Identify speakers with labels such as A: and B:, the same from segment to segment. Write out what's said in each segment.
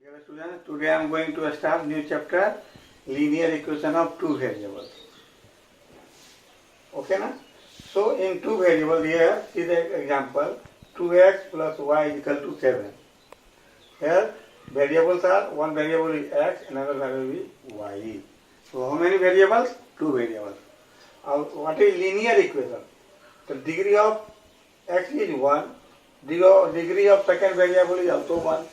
A: Dear students, today I am going to start new chapter, linear equation of two variables. Okay, na? So in two variables here, see the example, 2x plus y is equal to 7. Here variables are, one variable is x, another variable is y. So how many variables? Two variables. What is linear equation? The degree of x is 1, degree of second variable is also 1.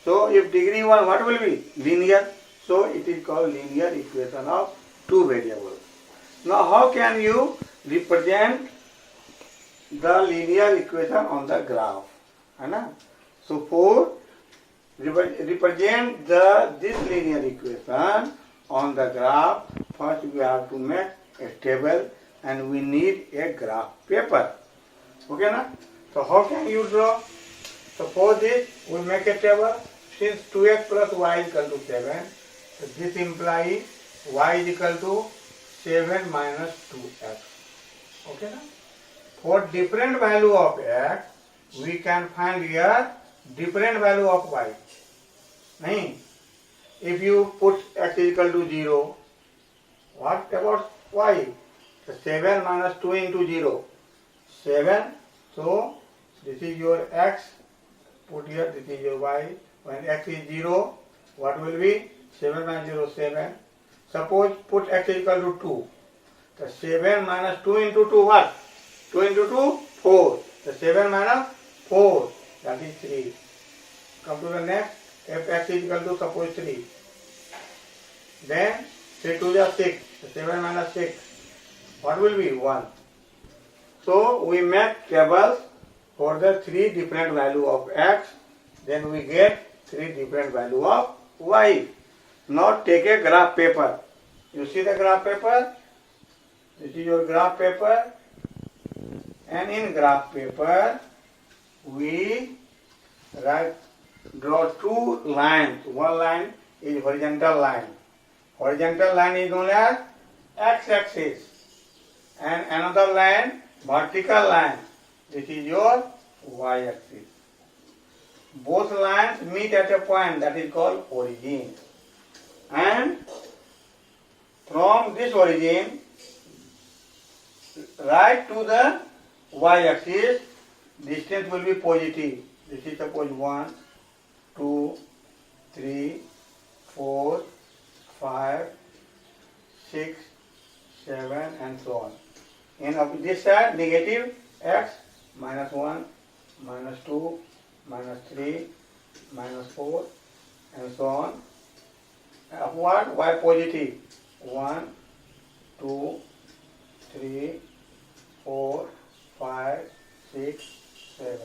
A: So if degree 1, what will be? Linear. So it is called linear equation of two variables. Now how can you represent the linear equation on the graph? So for represent this linear equation on the graph, first we have to make a table and we need a graph paper. Okay, na? So how can you draw? So for this we make a table. Since 2x plus y is equal to 7, so this implies y is equal to 7 minus 2x. Okay, na? For different value of x, we can find here different value of y. Nahin? If you put x is equal to 0, what about y? So 7 minus 2 into 0, 7. So this is your x, put here, this is your y. When x is 0, what will be? 7 minus 0, 7. Suppose put x is equal to 2. So 7 minus 2 into 2 what? 2 into 2, 4. So 7 minus 4, that is 3. Come to the next. If x is equal to suppose 3. Then 3 to the 6. So 7 minus 6. What will be? 1. So we make tables for the three different value of x. Then we get three different value of y. Now take a graph paper. You see the graph paper? This is your graph paper. And in graph paper, we draw two lines. One line is horizontal line. Horizontal line is known as x-axis. And another line, vertical line. This is your y-axis. Both lines meet at a point that is called origin. And from this origin, right to the y-axis, distance will be positive. This is suppose 1, 2, 3, 4, 5, 6, 7 and so on. And of this side, negative x, minus 1, minus 2, minus 3, minus 4 and so on. Upward, y positive. 1, 2, 3, 4, 5, 6, 7.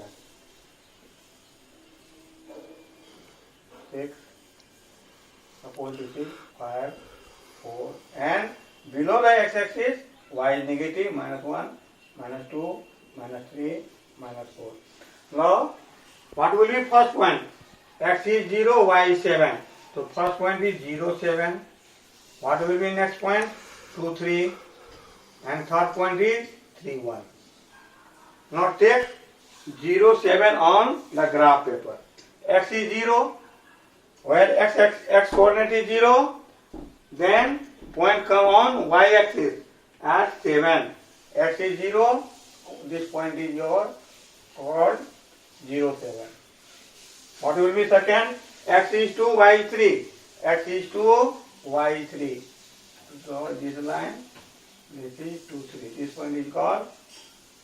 A: 6. Suppose this is 5, 4. And below the x-axis, y is negative, minus 1, minus 2, minus 3, minus 4. Now, what will be first point? X is 0, y is 7. So first point is 0, 7. What will be next point? 2, 3. And third point is 3, 1. Now take 0, 7 on the graph paper. X is 0. Where x coordinate is 0. Then point come on y-axis at 7. X is 0. This point is your chord 0, 7. What will be second? X is 2, y is 3. X is 2, y is 3. So this line, this is 2, 3. This point is called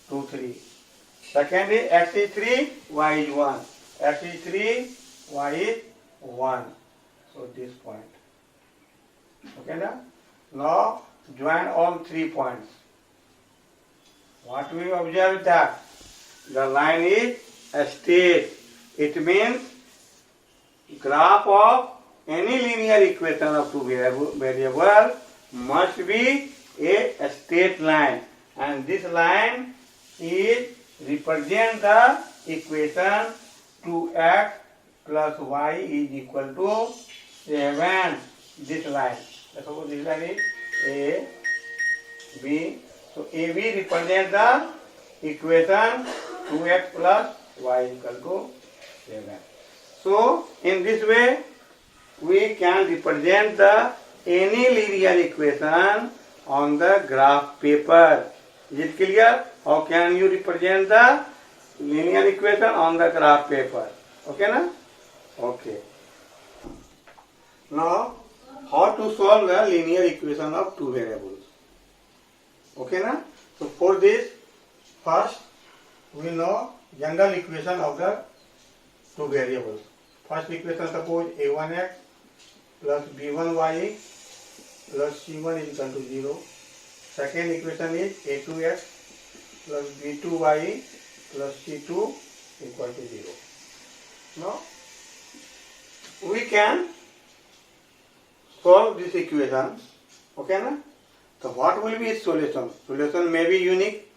A: 2, 3. Second is x is 3, y is 1. X is 3, y is 1. So this point. Okay, now? Now join all 3 points. What we observe that the line is straight. It means graph of any linear equation of two variables must be a straight line, and this line is represent the equation 2x plus y is equal to 7. This line. Suppose this line is A, B. So AB represents the equation 2x plus y is equal to 7. So in this way we can represent the any linear equation on the graph paper. Is it clear? How can you represent the linear equation on the graph paper? Okay na? Okay. Now how to solve a linear equation of two variables? Okay na? So for this, first we know general equation of the two variables. First equation, suppose a1x plus b1y plus c1 is equal to 0. Second equation is a2x plus b2y plus c2 equal to 0. Now we can solve this equation. Okay na? So what will be its solution? Solution may be unique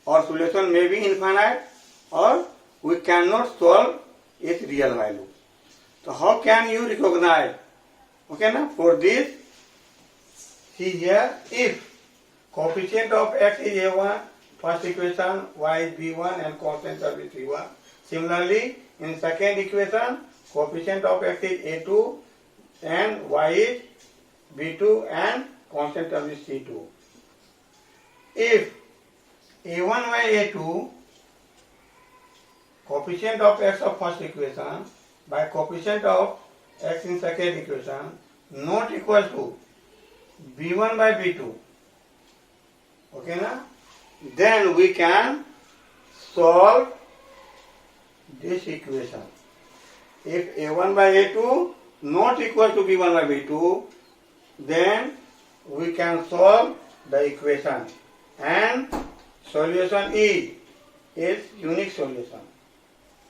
A: or solution may be infinite, or we cannot solve its real value. So how can you recognize? Okay na? For this, see here, if coefficient of x is a1, first equation y is b1 and constant term is c1. Similarly, in second equation, coefficient of x is a2 and y is b2 and constant term is c2. If a1 by a2, coefficient of x of first equation by coefficient of x in second equation not equal to b1 by b2, okay na? Then we can solve this equation. If a1 by a2 not equal to b1 by b2, then we can solve the equation, and solution is unique solution.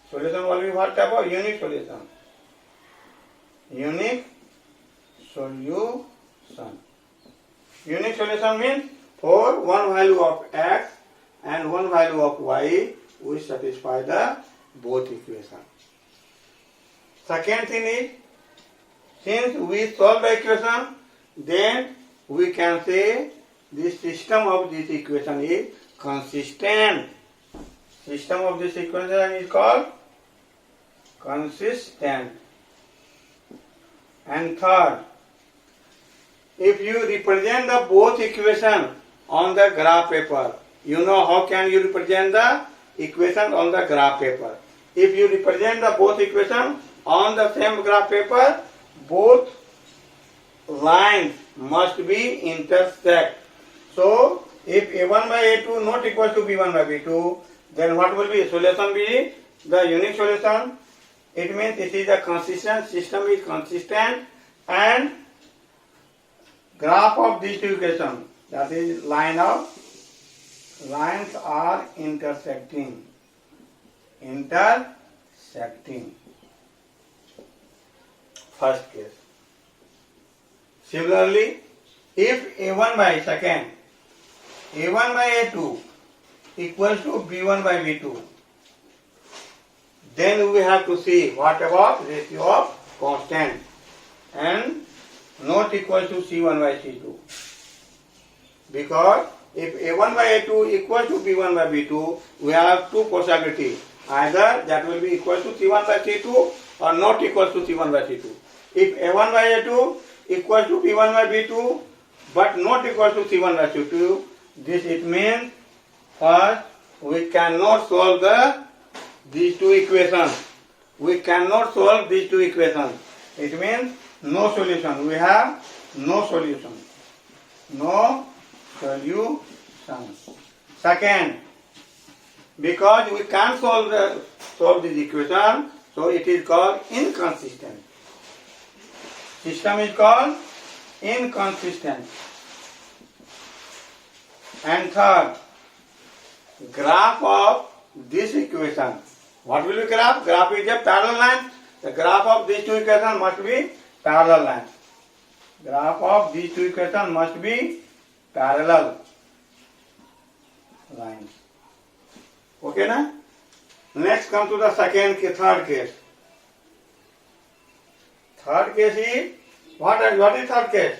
A: Solution will be what type of unique solution? Unique solution. Unique solution means for one value of x and one value of y, we satisfy the both equation. Second thing is, since we solve the equation, then we can say the system of this equation is consistent. System of this equation is called consistent. And third, if you represent the both equation on the graph paper, you know how can you represent the equation on the graph paper. If you represent the both equation on the same graph paper, both lines must be intersect. So if a1 by a2 not equal to b1 by b2, then what will be solution? Be the unique solution. It means it is a consistent, system is consistent, and graph of these two equations, that is lines are intersecting. First case. Similarly, if a1 by a2 equals to b1 by b2, then we have to see what about ratio of constant and not equal to c1 by c2. Because if a1 by a2 equal to b1 by b2, we have two possibilities. Either that will be equal to c1 by c2 or not equal to c1 by c2. If a1 by a2 equal to b1 by b2 but not equal to c1 by c2, this it means first we cannot solve these two equations. We cannot solve these two equations. It means no solution. We have no solution. No solution. Second, because we can't solve this equation, so it is called inconsistent. System is called inconsistent. And third, graph of this equation. What will be graph? Graph is a parallel line. The graph of these two equations must be parallel lines. Graph of these two equations must be parallel lines. Okay na? Next come to the third case. Third case is, what is third case?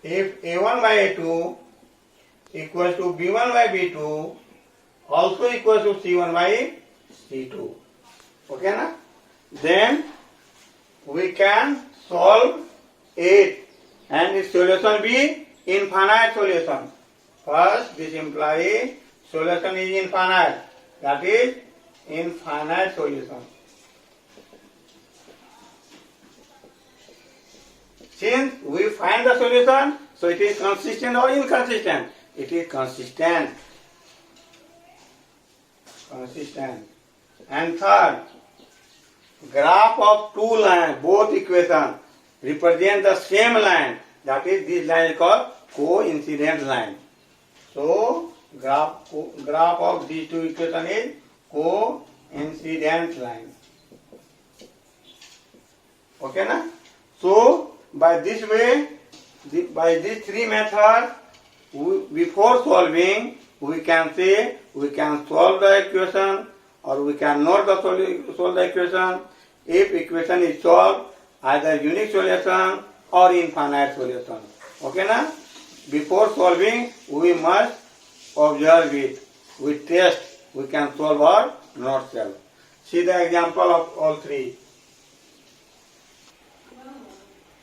A: If a1 by a2 equals to b1 by b2 also equals to c1 by c2. Okay na? then we can solve it and its solution be infinite solution. First, this implies solution is infinite. That is infinite solution. Since we find the solution, so it is consistent or inconsistent? It is consistent. Consistent. And third, graph of two lines, both equations represent the same line. That is, this line is called coincident line. So, graph of these two equations is coincident line. Okay, na? So, by this way, by these three methods, before solving, we can say we can solve the equation or we cannot solve the equation. If equation is solved, either unique solution or infinite solution. Okay, na? Before solving, we must observe it. We test, we can solve or not solve. See the example of all three.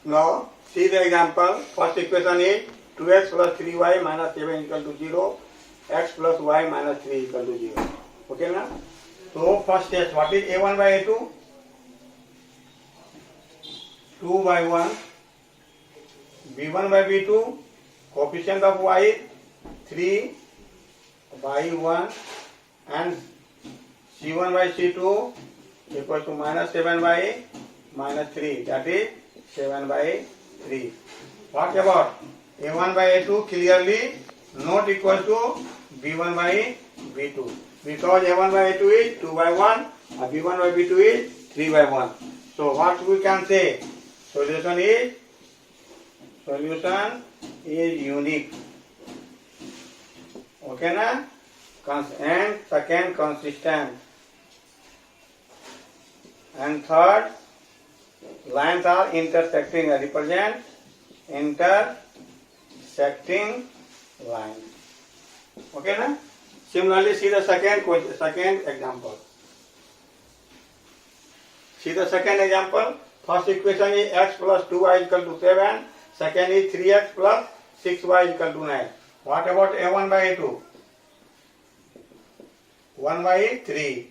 A: Now, see the example. First equation is 2x plus 3y minus 7 equal to 0. X plus y minus 3 equal to 0. Okay, na? So, first test, what is a1 by a2? 2 by 1. b1 by b2. Coefficient of y is 3 by 1. And c1 by c2 equal to minus 7 by minus 3. That is 7 by 3. What about a1 by a2? Clearly not equal to b1 by b2. Because a1 by a2 is 2 by 1 and b1 by b2 is 3 by 1. So what we can say? Solution is unique. Okay, na? And second, consistent. And third, lines are intersecting, represent intersecting lines. Okay, na? Similarly, see the second example. See the second example. First equation is x plus 2y equal to 7. Second is 3x plus 6y equal to 9. What about a1 by a2? 1 by 3.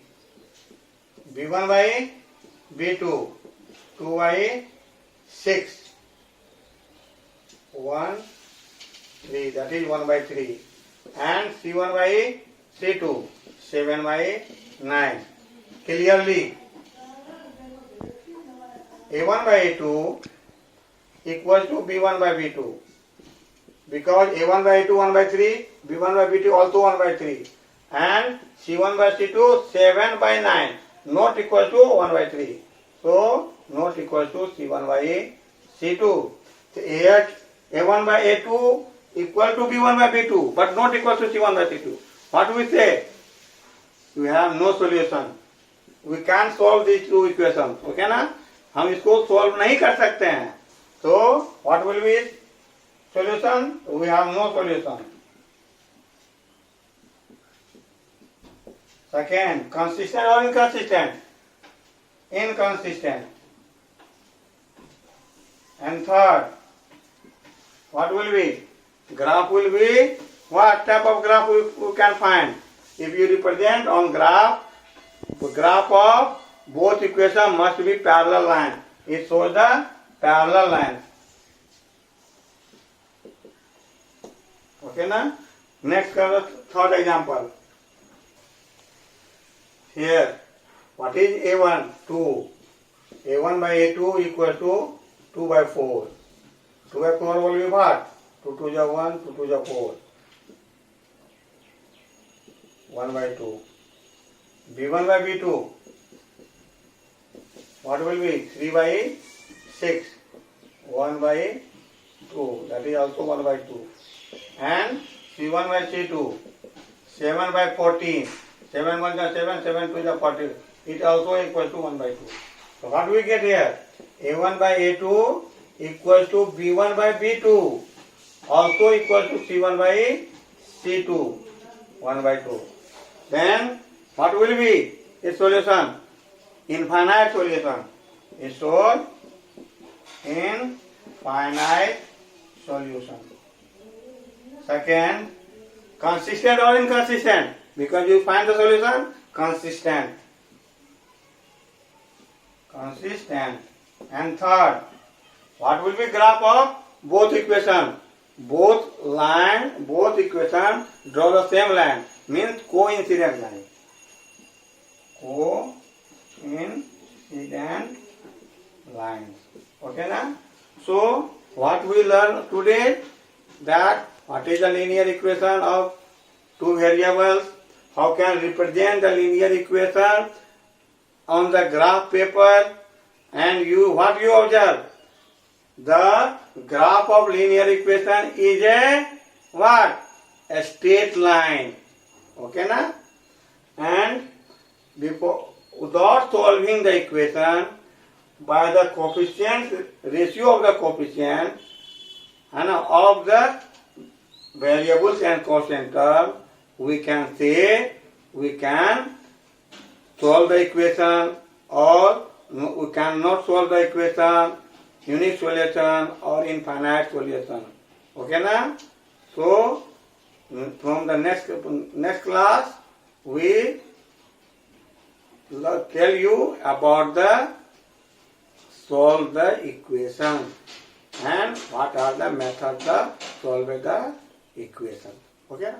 A: b1 by b2. 2 by 6. 1, 3. That is 1 by 3. And c1 by c2. 7 by 9. Clearly, a1 by a2 equals to b1 by b2. Because a1 by a2 1 by 3, b1 by b2 also 1 by 3. And c1 by c2 7 by 9. Not equal to 1 by 3. So, not equal to c1 by c2. So, a1 by a2 equal to b1 by b2, but not equal to c1 by c2. What do we say? We have no solution. We can't solve these two equations. Okay, na? हम इसको solve नहीं कर सकते हैं. So, what will be solution? We have no solution. Second, consistent or inconsistent? Inconsistent. And third, what will be? Graph will be, what type of graph we can find? If you represent on graph of both equations must be parallel line. It shows the parallel line. Okay, na? Next, third example. Here, what is a1? 2. a1 by a2 equal to 2 by 4. 2 by 4 will be what? 2 to the 1, 2 to the 4. 1 by 2. b1 by b2. What will be? 3 by 6. 1 by 2. That is also 1 by 2. And c1 by c2. 7 by 14. 7 1 is 7, 7 2 is 14. It also equals to 1 by 2. So what do we get here? a1 by a2 equals to b1 by b2. Also equals to c1 by c2. 1 by 2. Then what will be its solution? infinite solution. It shows infinite solution. Second, consistent or inconsistent? Because you find the solution consistent. Consistent. And third, what will be graph of both equation? Both line, both equation draw the same line. Means coincident line. Coincident lines. Okay na? So, what we learn today? That what is the linear equation of two variables? How can represent the linear equation on the graph paper? And what you observe? The graph of linear equation is a what? A straight line. Okay na? And without solving the equation, by the coefficient, ratio of the coefficient and of the variables and constant term, we can say we can solve the equation, or we cannot solve the equation, unique solution or infinite solution. Okay na? So from the next class we tell you about the solve the equation and what are the methods of solving the equation. Okay.